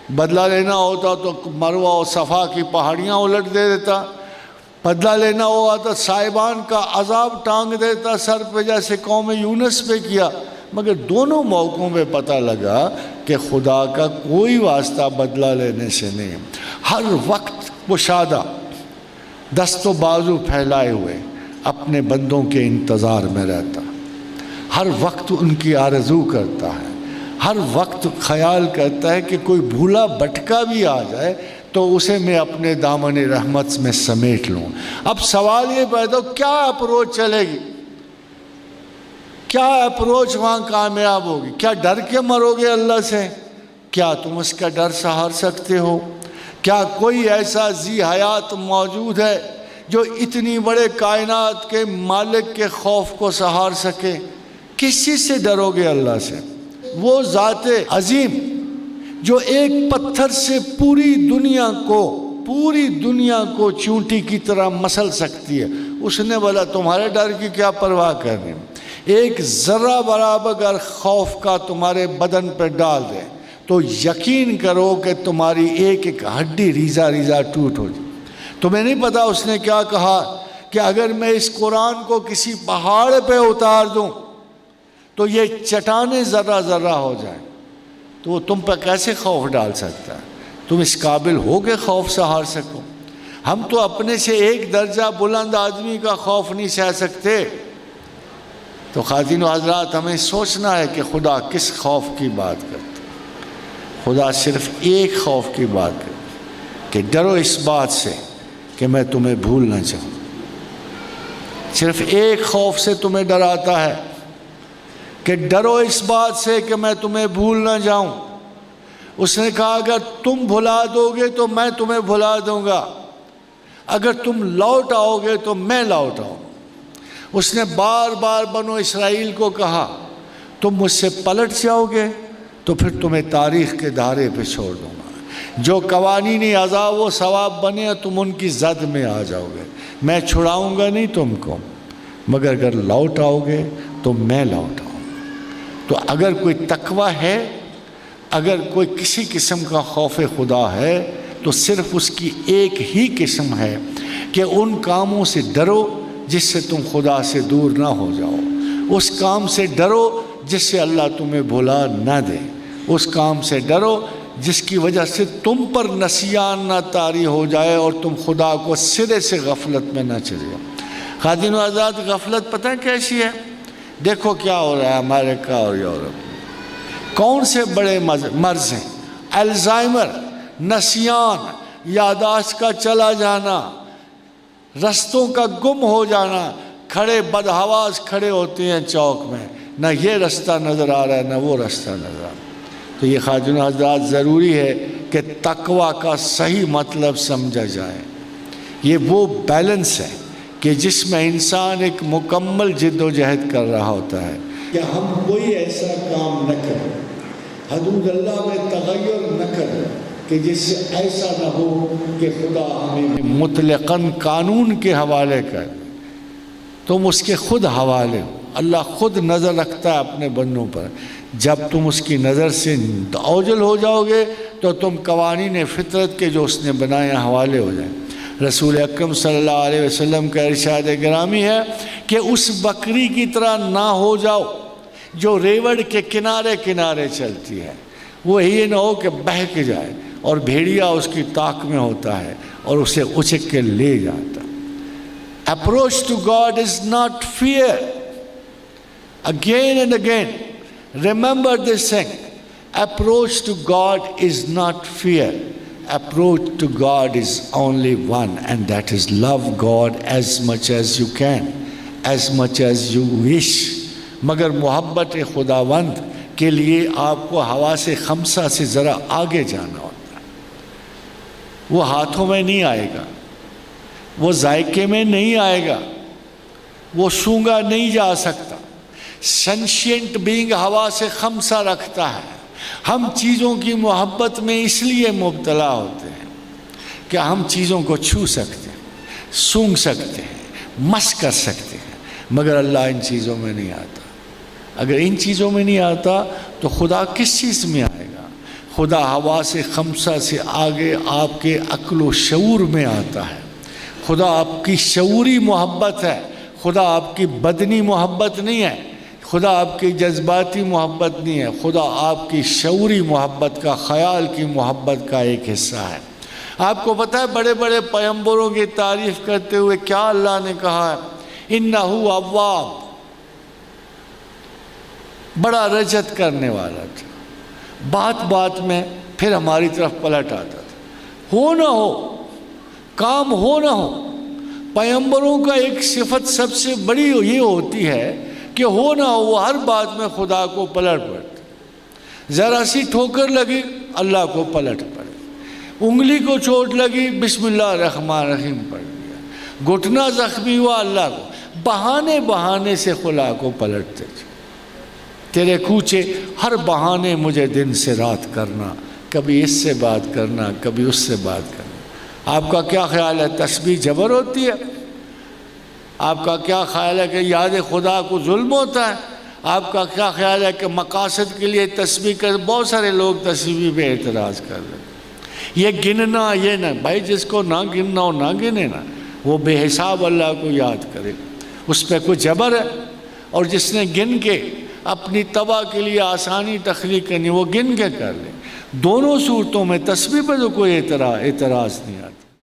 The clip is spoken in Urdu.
بدلہ لینا ہوتا تو مروہ اور صفا کی پہاڑیاں الٹ دے دیتا، بدلہ لینا ہوا تو صاحبان کا عذاب ٹانگ دیتا سر پہ، جیسے قوم یونس پہ کیا۔ مگر دونوں موقعوں پہ پتہ لگا کہ خدا کا کوئی واسطہ بدلہ لینے سے نہیں، ہر وقت کشادہ دست و بازو پھیلائے ہوئے اپنے بندوں کے انتظار میں رہتا، ہر وقت ان کی آرزو کرتا ہے، ہر وقت خیال کرتا ہے کہ کوئی بھولا بھٹکا بھی آ جائے تو اسے میں اپنے دامن رحمت میں سمیٹ لوں۔ اب سوال یہ پیدا ہو کیا اپروچ چلے گی، کیا اپروچ وہاں کامیاب ہوگی؟ کیا ڈر کے مرو گے اللہ سے؟ کیا تم اس کا ڈر سہار سکتے ہو؟ کیا کوئی ایسا ذی حیات موجود ہے جو اتنی بڑے کائنات کے مالک کے خوف کو سہار سکے؟ کس چیز سے ڈرو گے اللہ سے؟ وہ ذات عظیم جو ایک پتھر سے پوری دنیا کو چونٹی کی طرح مسل سکتی ہے، اس نے بولا تمہارے ڈر کی کیا پرواہ کرنی؟ ایک ذرہ برابر اگر خوف کا تمہارے بدن پہ ڈال دے تو یقین کرو کہ تمہاری ایک ایک ہڈی ریزہ ریزہ ٹوٹ ہو جائے۔ تمہیں نہیں پتا اس نے کیا کہا کہ اگر میں اس قرآن کو کسی پہاڑ پہ اتار دوں تو یہ چٹانیں ذرہ ذرہ ہو جائیں، تو وہ تم پر کیسے خوف ڈال سکتا ہے؟ تم اس قابل ہو کہ خوف سہار سکو؟ ہم تو اپنے سے ایک درجہ بلند آدمی کا خوف نہیں سہ سکتے۔ تو خواتین و حضرات، ہمیں سوچنا ہے کہ خدا کس خوف کی بات کرتا ہے۔ خدا صرف ایک خوف کی بات کرتا کہ ڈرو اس بات سے کہ میں تمہیں بھول نہ جاؤں۔ صرف ایک خوف سے تمہیں ڈراتا ہے کہ ڈرو اس بات سے کہ میں تمہیں بھول نہ جاؤں۔ اس نے کہا اگر تم بھلا دو گے تو میں تمہیں بھلا دوں گا، اگر تم لوٹ آؤ گے تو میں لوٹ آؤں۔ اس نے بار بار بنو اسرائیل کو کہا تم مجھ سے پلٹ جاؤ گے تو پھر تمہیں تاریخ کے دھارے پہ چھوڑ دوں گا، جو قوانین عذاب و ثواب بنے تم ان کی زد میں آ جاؤ گے، میں چھڑاؤں گا نہیں تم کو، مگر اگر لوٹ آؤ گے تو میں لوٹ آؤں۔ تو اگر کوئی تقوی ہے، اگر کوئی کسی قسم کا خوف خدا ہے تو صرف اس کی ایک ہی قسم ہے کہ ان کاموں سے ڈرو جس سے تم خدا سے دور نہ ہو جاؤ، اس کام سے ڈرو جس سے اللہ تمہیں بھلا نہ دے، اس کام سے ڈرو جس کی وجہ سے تم پر نسیان نہ طاری ہو جائے اور تم خدا کو سرے سے غفلت میں نہ چلے جاؤ۔ خواتین و حضرات، غفلت پتہ ہے کیسی ہے؟ دیکھو کیا ہو رہا ہے امریکہ اور یورپ میں، کون سے بڑے مرض ہیں؟ الزائمر، نسیان، یادداشت کا چلا جانا، رستوں کا گم ہو جانا۔ کھڑے بدحواس کھڑے ہوتے ہیں چوک میں، نہ یہ رستہ نظر آ رہا ہے نہ وہ رستہ نظر آ رہا ہے۔ تو یہ خواتین و حضرات ضروری ہے کہ تقوی کا صحیح مطلب سمجھا جائے۔ یہ وہ بیلنس ہے کہ جس میں انسان ایک مکمل جد و جہد کر رہا ہوتا ہے کہ ہم کوئی ایسا کام نہ کریں، حدود اللہ میں تغیر نہ کریں کہ جس سے ایسا نہ ہو کہ خدا ہمیں مطلقاً قانون کے حوالے کر، تم اس کے خود حوالے ہو۔ اللہ خود نظر رکھتا ہے اپنے بندوں پر، جب تم اس کی نظر سے اوجل ہو جاؤ گے تو تم قوانین فطرت کے جو اس نے بنائے حوالے ہو جائیں۔ رسول اکرم صلی اللہ علیہ وسلم کا ارشاد گرامی ہے کہ اس بکری کی طرح نہ ہو جاؤ جو ریوڑ کے کنارے کنارے چلتی ہے، وہ یہ نہ ہو کہ بہک جائے اور بھیڑیا اس کی طاق میں ہوتا ہے اور اسے اچک کے لے جاتا۔ Approach to God is not fear. Again and again, remember this thing. Approach to God is not fear. Approach to God is only one, and that is love God as much as you can, as much as you wish. مگر محبت خداوند کے لیے آپ کو حواس خمسہ سے ذرا آگے جانا ہوتا ہے۔ وہ ہاتھوں میں نہیں آئے گا، وہ ذائقے میں نہیں آئے گا، وہ سونگا نہیں جا سکتا۔ سینشینٹ بینگ حواس خمسہ رکھتا ہے۔ ہم چیزوں کی محبت میں اس لیے مبتلا ہوتے ہیں کہ ہم چیزوں کو چھو سکتے ہیں، سونگ سکتے ہیں، مس کر سکتے ہیں، مگر اللہ ان چیزوں میں نہیں آتا۔ اگر ان چیزوں میں نہیں آتا تو خدا کس چیز میں آئے گا؟ خدا حواس خمسہ سے آگے آپ کے عقل و شعور میں آتا ہے۔ خدا آپ کی شعوری محبت ہے، خدا آپ کی بدنی محبت نہیں ہے، خدا آپ کی جذباتی محبت نہیں ہے، خدا آپ کی شعوری محبت کا، خیال کی محبت کا ایک حصہ ہے۔ آپ کو پتہ ہے بڑے بڑے پیغمبروں کی تعریف کرتے ہوئے کیا اللہ نے کہا ہے؟ انہو اواب، بڑا رجعت کرنے والا تھا، بات بات میں پھر ہماری طرف پلٹ آتا تھا، ہو نہ ہو، کام ہو نہ ہو۔ پیغمبروں کا ایک صفت سب سے بڑی یہ ہوتی ہے کہ ہو نہ ہو وہ ہر بات میں خدا کو پلٹ پڑتے۔ ذرا سی ٹھوکر لگی اللہ کو پلٹ پڑے، انگلی کو چوٹ لگی بسم اللہ الرحمن الرحیم پڑھ لیا، گھٹنا زخمی ہوا اللہ کو، بہانے بہانے سے خدا کو پلٹتے تھے۔ تیرے کوچے ہر بہانے مجھے دن سے رات کرنا، کبھی اس سے بات کرنا، کبھی اس سے بات کرنا۔ آپ کا کیا خیال ہے تسبیح جبر ہوتی ہے؟ آپ کا کیا خیال ہے کہ یاد خدا کو ظلم ہوتا ہے؟ آپ کا کیا خیال ہے کہ مقاصد کے لیے تسبیح کر؟ بہت سارے لوگ تسبیح پہ اعتراض کر رہے ہیں، یہ گننا یہ نہ، بھائی جس کو نہ گننا ہو نہ گنے نا، وہ بے حساب اللہ کو یاد کرے، اس پہ کوئی جبر ہے؟ اور جس نے گن کے اپنی تباہ کے لیے آسانی تخلیق کرنی وہ گن کے کر لے۔ دونوں صورتوں میں تسبیح پہ تو کوئی اعتراض نہیں آتا۔